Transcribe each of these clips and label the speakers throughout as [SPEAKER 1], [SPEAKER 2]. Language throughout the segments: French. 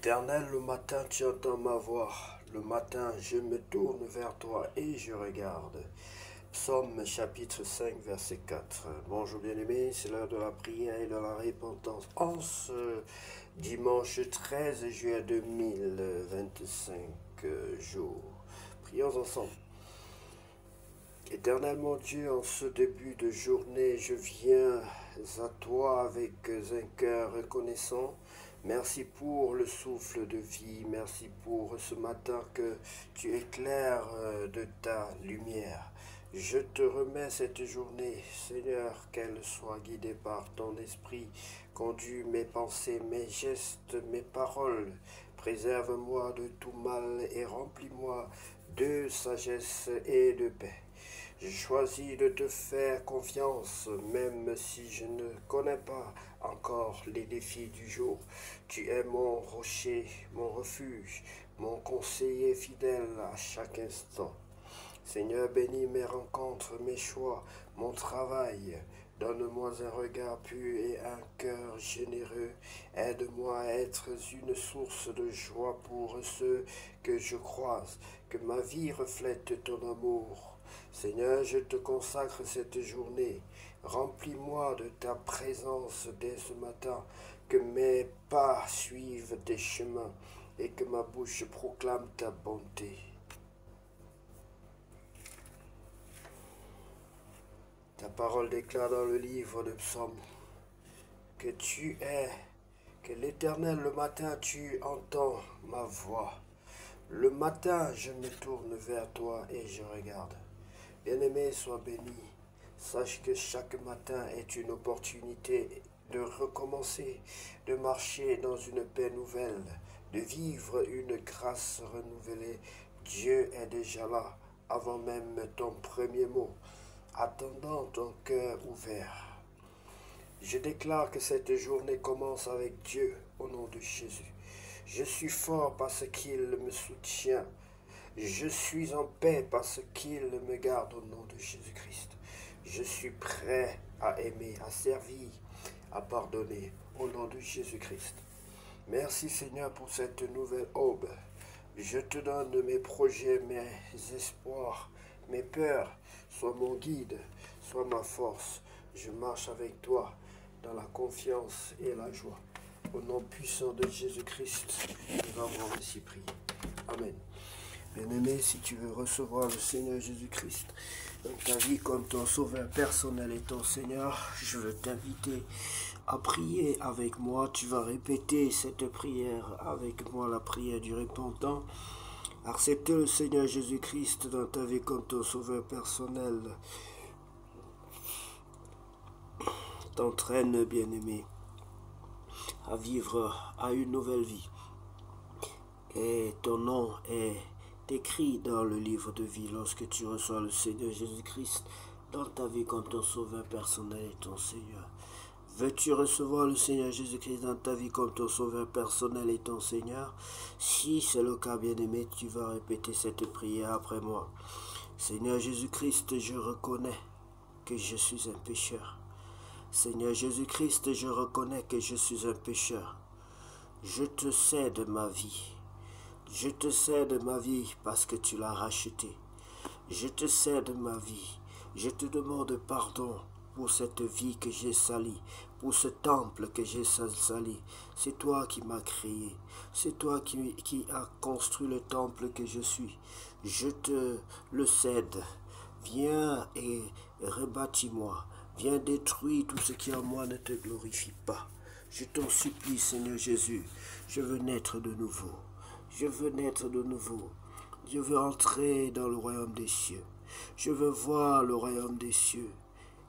[SPEAKER 1] Éternel, le matin tu entends ma voix. Le matin je me tourne vers toi et je regarde. Psaume chapitre 5 verset 4. Bonjour bien-aimés, c'est l'heure de la prière et de la repentance. En ce dimanche 13 juillet 2025 jour. Prions ensemble. Éternel mon Dieu, en ce début de journée, je viens à toi avec un cœur reconnaissant. Merci pour le souffle de vie, merci pour ce matin que tu éclaires de ta lumière. Je te remets cette journée, Seigneur, qu'elle soit guidée par ton esprit. Conduis mes pensées, mes gestes, mes paroles. Préserve-moi de tout mal et remplis-moi de sagesse et de paix. Je choisis de te faire confiance, même si je ne connais pas encore les défis du jour. Tu es mon rocher, mon refuge, mon conseiller fidèle à chaque instant. Seigneur, bénis mes rencontres, mes choix, mon travail. Donne-moi un regard pur et un cœur généreux. Aide-moi à être une source de joie pour ceux que je croise. Que ma vie reflète ton amour. Seigneur, je te consacre cette journée. Remplis-moi de ta présence dès ce matin. Que mes pas suivent tes chemins et que ma bouche proclame ta bonté. Ta parole déclare dans le livre de Psaumes que tu es, que l'Éternel, le matin, tu entends ma voix. Le matin, je me tourne vers toi et je regarde. Bien-aimé, sois béni. Sache que chaque matin est une opportunité de recommencer, de marcher dans une paix nouvelle, de vivre une grâce renouvelée. Dieu est déjà là, avant même ton premier mot, attendant ton cœur ouvert. Je déclare que cette journée commence avec Dieu au nom de Jésus. Je suis fort parce qu'il me soutient. Je suis en paix parce qu'il me garde au nom de Jésus-Christ. Je suis prêt à aimer, à servir, à pardonner au nom de Jésus-Christ. Merci Seigneur pour cette nouvelle aube. Je te donne mes projets, mes espoirs, mes peurs. Sois mon guide, sois ma force. Je marche avec toi dans la confiance et la joie. Au nom puissant de Jésus-Christ, nous avons ainsi prié. Amen. Bien-aimé, si tu veux recevoir le Seigneur Jésus-Christ dans ta vie comme ton sauveur personnel et ton Seigneur, je veux t'inviter à prier avec moi. Tu vas répéter cette prière avec moi, la prière du repentant. Accepter le Seigneur Jésus-Christ dans ta vie comme ton sauveur personnel t'entraîne, bien-aimé, à vivre à une nouvelle vie. Et ton nom est écrit dans le livre de vie lorsque tu reçois le Seigneur Jésus-Christ dans ta vie comme ton sauveur personnel et ton Seigneur. Veux-tu recevoir le Seigneur Jésus-Christ dans ta vie comme ton sauveur personnel et ton Seigneur? Si c'est le cas, bien-aimé, tu vas répéter cette prière après moi. Seigneur Jésus-Christ, je reconnais que je suis un pécheur. Seigneur Jésus-Christ, je reconnais que je suis un pécheur. Je te cède ma vie. Je te cède ma vie parce que tu l'as rachetée. Je te cède ma vie. Je te demande pardon pour cette vie que j'ai salie, pour ce temple que j'ai sali. C'est toi qui m'as créé. C'est toi qui as construit le temple que je suis. Je te le cède. Viens et rebâtis-moi. Viens détruire tout ce qui en moi ne te glorifie pas. Je t'en supplie, Seigneur Jésus. Je veux naître de nouveau. Je veux naître de nouveau. Je veux entrer dans le royaume des cieux. Je veux voir le royaume des cieux.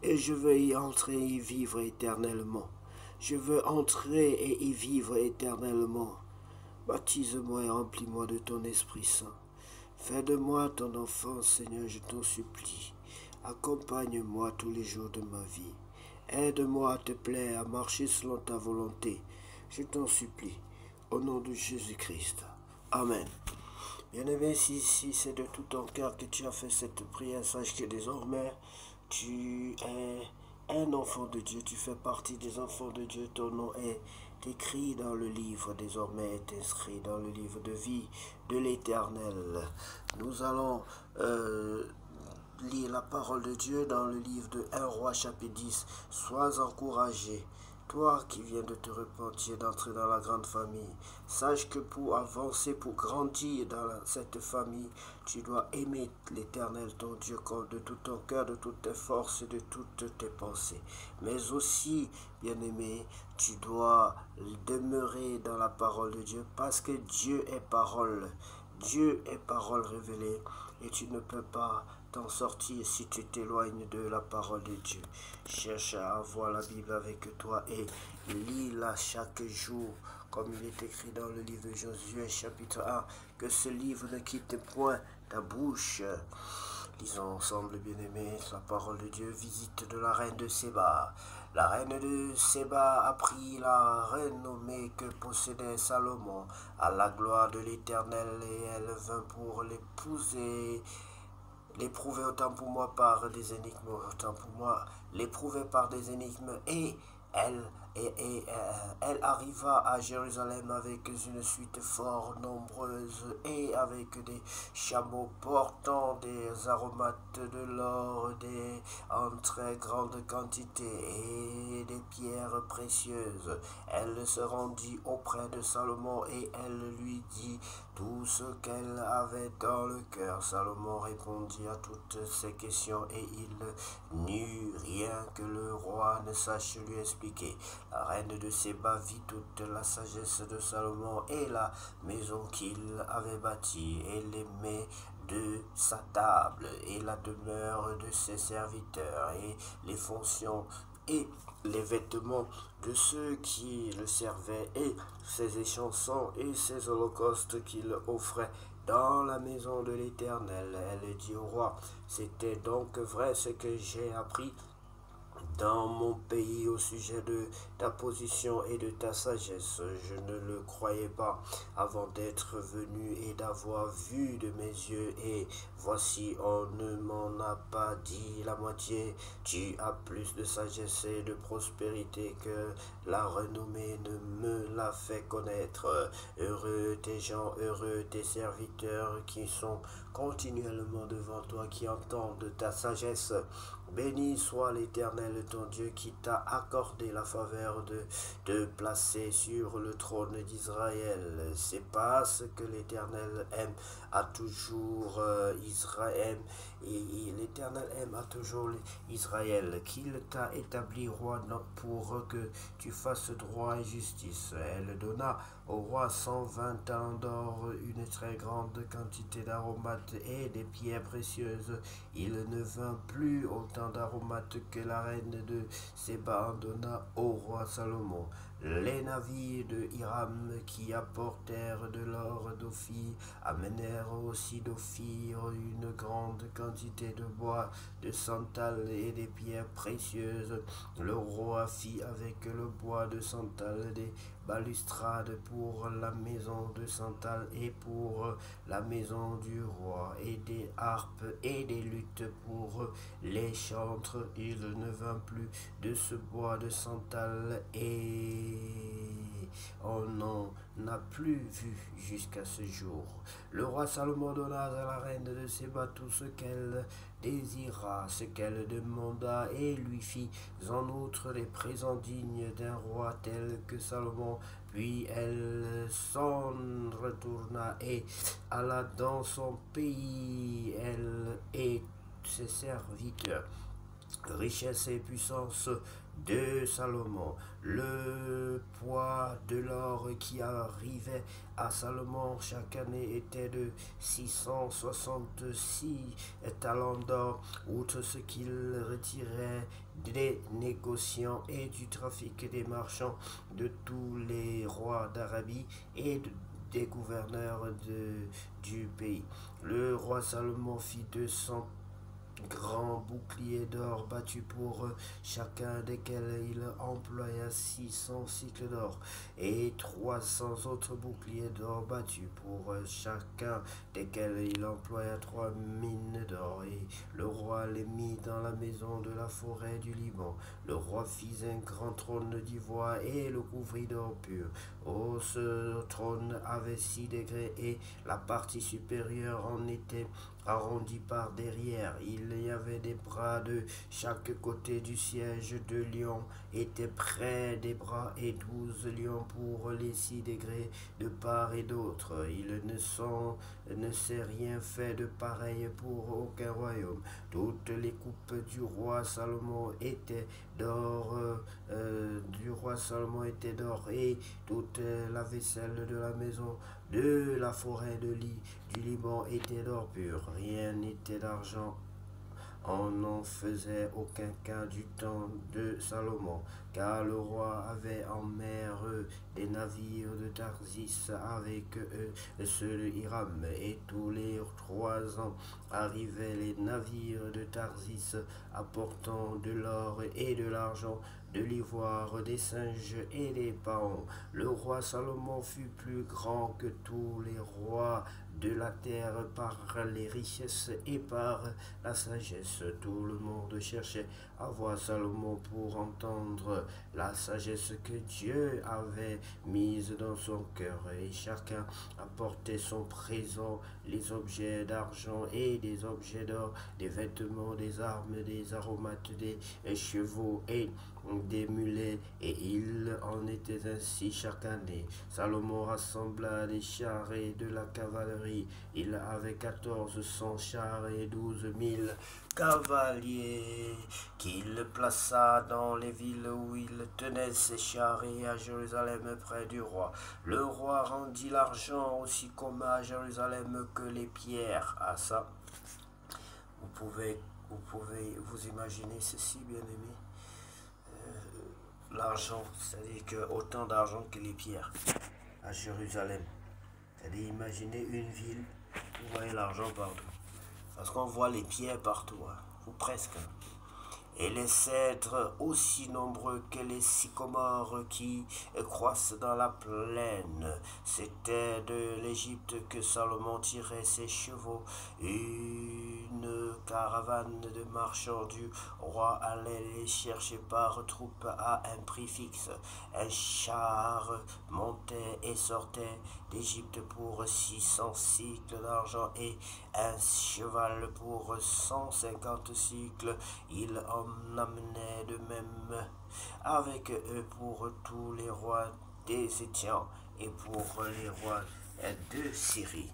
[SPEAKER 1] Et je veux y entrer et y vivre éternellement. Je veux entrer et y vivre éternellement. Baptise-moi et remplis-moi de ton Esprit Saint. Fais de moi ton enfant, Seigneur, je t'en supplie. Accompagne-moi tous les jours de ma vie. Aide-moi à te plaire, à marcher selon ta volonté. Je t'en supplie. Au nom de Jésus-Christ. Amen. Bien-aimé, si c'est de tout ton cœur que tu as fait cette prière, sache que désormais, tu es un enfant de Dieu. Tu fais partie des enfants de Dieu. Ton nom est t'écris dans le livre, désormais est inscrit dans le livre de vie de l'Éternel. Nous allons lire la parole de Dieu dans le livre de 1 Roi chapitre 10. Sois encouragé, toi qui viens de te repentir d'entrer dans la grande famille. Sache que pour avancer, pour grandir dans cette famille, tu dois aimer l'Éternel ton Dieu de tout ton cœur, de toutes tes forces et de toutes tes pensées. Mais aussi, bien-aimé, tu dois demeurer dans la parole de Dieu parce que Dieu est parole. Dieu est parole révélée et tu ne peux pas t'en sortir si tu t'éloignes de la parole de Dieu. Cherche à avoir la Bible avec toi et lis-la chaque jour, comme il est écrit dans le livre de Josué chapitre 1, que ce livre ne quitte point ta bouche. Lisons ensemble, bien-aimés, la parole de Dieu. Visite de la reine de Séba. La reine de Séba a pris la renommée que possédait Salomon à la gloire de l'Éternel et elle vint pour l'éprouver autant pour moi par des énigmes, autant pour moi l'éprouver par des énigmes et elle elle arriva à Jérusalem avec une suite fort nombreuse et avec des chameaux portant des aromates, de l'or, en très grande quantité et des pierres précieuses. Elle se rendit auprès de Salomon et elle lui dit tout ce qu'elle avait dans le cœur. Salomon répondit à toutes ces questions et il n'eut rien que le roi ne sache lui expliquer. La reine de Séba vit toute la sagesse de Salomon et la maison qu'il avait bâtie et les mets de sa table et la demeure de ses serviteurs et les fonctions et les vêtements de ceux qui le servaient et ses échansons et ses holocaustes qu'il offrait dans la maison de l'Éternel. Elle dit au roi, c'était donc vrai ce que j'ai appris dans mon pays au sujet de ta position et de ta sagesse. Je ne le croyais pas avant d'être venu et d'avoir vu de mes yeux, et voici, on ne m'en a pas dit la moitié. Tu as plus de sagesse et de prospérité que la renommée ne me l'a fait connaître. Heureux tes gens, heureux tes serviteurs qui sont continuellement devant toi, qui entendent ta sagesse. Béni soit l'Éternel ton Dieu qui t'a accordé la faveur de te placer sur le trône d'Israël. C'est parce que l'Éternel aime à toujours Israël et l'Éternel aime à toujours Israël qu'il t'a établi roi pour que tu fasses droit et justice. Elle donna au roi 120 ans d'or, une très grande quantité d'aromates et des pierres précieuses. Il ne vint plus autant d'aromates que la reine de Séba en donna au roi Salomon. Les navires de Hiram qui apportèrent de l'or d'Ophir amenèrent aussi d'Ophir une grande quantité de bois de santal et des pierres précieuses. Le roi fit avec le bois de santal des balustrades pour la maison de santal et pour la maison du roi, et des harpes et des luttes pour les chantres. Il ne vint plus de ce bois de santal et on n'en a plus vu jusqu'à ce jour. Le roi Salomon donna à la reine de Séba tout ce qu'elle désira, ce qu'elle demanda, et lui fit en outre des présents dignes d'un roi tel que Salomon. Puis elle s'en retourna et alla dans son pays, elle et ses serviteurs. Richesse et puissance de Salomon. Le poids de l'or qui arrivait à Salomon chaque année était de 666 talents d'or, outre ce qu'il retirait des négociants et du trafic des marchands de tous les rois d'Arabie et des gouverneurs du pays. Le roi Salomon fit grands boucliers d'or battus pour chacun desquels il employa 600 cycles d'or, et 300 autres boucliers d'or battus pour chacun desquels il employa 3 mines d'or. Et le roi les mit dans la maison de la forêt du Liban. Le roi fit un grand trône d'ivoire et le couvrit d'or pur. Oh, ce trône avait 6 degrés et la partie supérieure en était arrondie par derrière. Il y avait des bras de chaque côté du siège. 2 lions étaient près des bras et 12 lions pour les 6 degrés de part et d'autre. Il ne s'est rien fait de pareil pour aucun royaume. Toutes les coupes du roi Salomon étaient d'or, et toute la vaisselle de la maison de la forêt du Liban était d'or pur. Rien n'était d'argent. On n'en faisait aucun cas du temps de Salomon, car le roi avait en mer des navires de Tarsis avec ceux de Hiram, et tous les 3 ans arrivaient les navires de Tarsis apportant de l'or et de l'argent, de l'ivoire, des singes et des paons. Le roi Salomon fut plus grand que tous les rois de la terre par les richesses et par la sagesse. Tout le monde cherchait à voir Salomon pour entendre la sagesse que Dieu avait mise dans son cœur, et chacun apportait son présent, les objets d'argent et des objets d'or, des vêtements, des armes, des aromates, des chevaux et des mulets, et il en était ainsi chaque année. Salomon rassembla des chars et de la cavalerie. Il avait 1400 chars et 12 000 cavaliers qu'il plaça dans les villes où il tenait ses chars et à Jérusalem près du roi. Le roi rendit l'argent aussi comme à Jérusalem que les pierres. À ça, vous pouvez vous imaginer ceci, bien-aimés. L'argent, c'est-à-dire que autant d'argent que les pierres à Jérusalem. C'est-à-dire, imaginez une ville, vous voyez l'argent partout. Parce qu'on voit les pierres partout, hein, ou presque. Et les cèdres aussi nombreux que les sycomores qui croissent dans la plaine. C'était de l'Égypte que Salomon tirait ses chevaux. Une caravane de marchands du roi allait les chercher par troupes à un prix fixe. Un char montait et sortait d'Égypte pour 600 cycles d'argent et un cheval pour 150 cycles. Il en amenait de même avec eux pour tous les rois des Étiens et pour les rois de Syrie.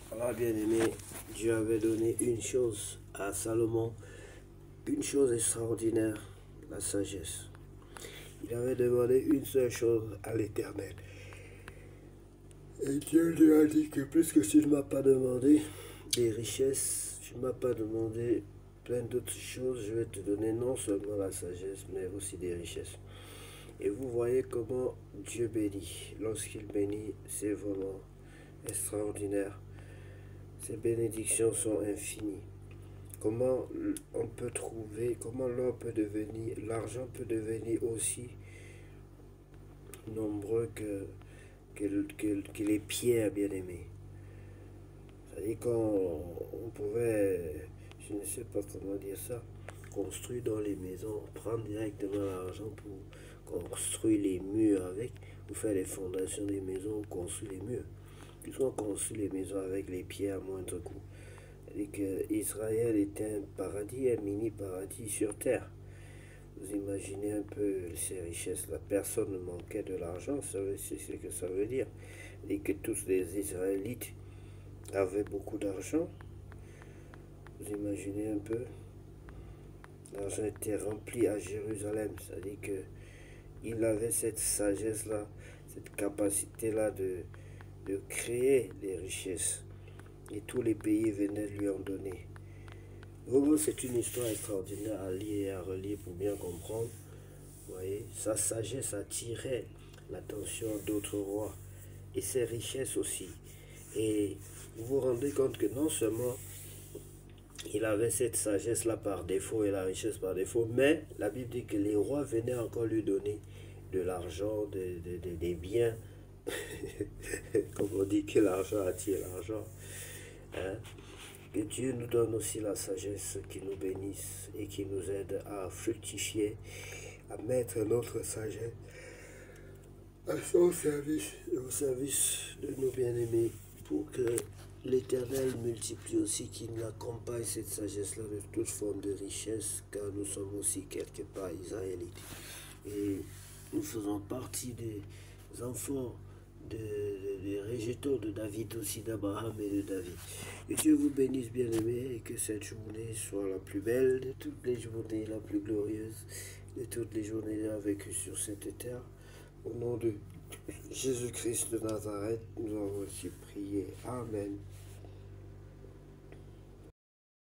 [SPEAKER 1] Voilà, bien aimé, Dieu avait donné une chose à Salomon, une chose extraordinaire, la sagesse. Il avait demandé une seule chose à l'Éternel. Et Dieu lui a dit que puisque tu ne m'as pas demandé des richesses, tu ne m'as pas demandé plein d'autres choses, je vais te donner non seulement la sagesse, mais aussi des richesses. Et vous voyez comment Dieu bénit. Lorsqu'il bénit, c'est vraiment extraordinaire. Ces bénédictions sont infinies. Comment on peut trouver, comment l'or peut devenir, l'argent peut devenir aussi nombreux que les pierres, bien aimées. C'est-à-dire qu'on pouvait, je ne sais pas comment dire ça, construire dans les maisons, prendre directement l'argent pour construire les murs avec, ou faire les fondations des maisons, ou construire les murs. Puisqu'on construit les maisons avec les pierres à moindre coût. C'est-à-dire qu'Israël était un paradis, un mini-paradis sur terre. Vous imaginez un peu ces richesses. La personne ne manquait de l'argent, c'est ce que ça veut dire. Et que tous les Israélites avaient beaucoup d'argent. Vous imaginez un peu. L'argent était rempli à Jérusalem. C'est-à-dire qu'il avait cette sagesse-là, cette capacité-là de créer des richesses. Et tous les pays venaient lui en donner. Vraiment, c'est une histoire extraordinaire à lire et à relire pour bien comprendre. Vous voyez, sa sagesse attirait l'attention d'autres rois et ses richesses aussi. Et vous vous rendez compte que non seulement il avait cette sagesse-là par défaut et la richesse par défaut, mais la Bible dit que les rois venaient encore lui donner de l'argent, des biens. Comme on dit que l'argent attire l'argent. Hein? Que Dieu nous donne aussi la sagesse, qui nous bénisse et qui nous aide à fructifier, à mettre notre sagesse à son service, au service de nos bien-aimés, pour que l'Éternel multiplie aussi, qu'il accompagne cette sagesse-là de toute forme de richesse, car nous sommes aussi quelque part israélites. Et nous faisons partie des enfants des rejetons de David, aussi d'Abraham et de David. Que Dieu vous bénisse, bien-aimés, et que cette journée soit la plus belle de toutes les journées, la plus glorieuse de toutes les journées vécues sur cette terre. Au nom de Jésus-Christ de Nazareth, nous avons aussi prié. Amen.